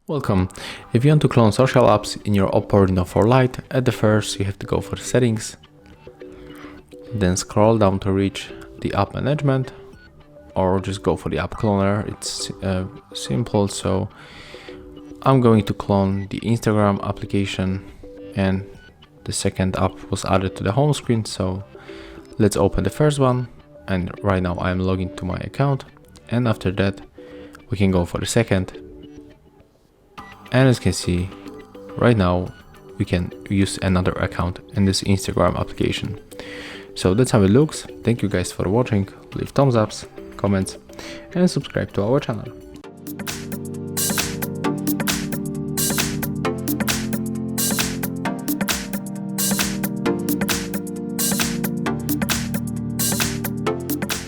Welcome. If you want to clone social apps in your OPPO Reno for Lite, at the first you have to go for settings, then scroll down to reach the app management, or just go for the app cloner. It's simple. So I'm going to clone the Instagram application, and the second app was added to the home screen. So let's open the first one, and right now I'm logging to my account, and after that we can go for the second. And as you can see, right now we can use another account in this Instagram application. So that's how it looks. Thank you guys for watching. Leave thumbs ups, comments, and subscribe to our channel.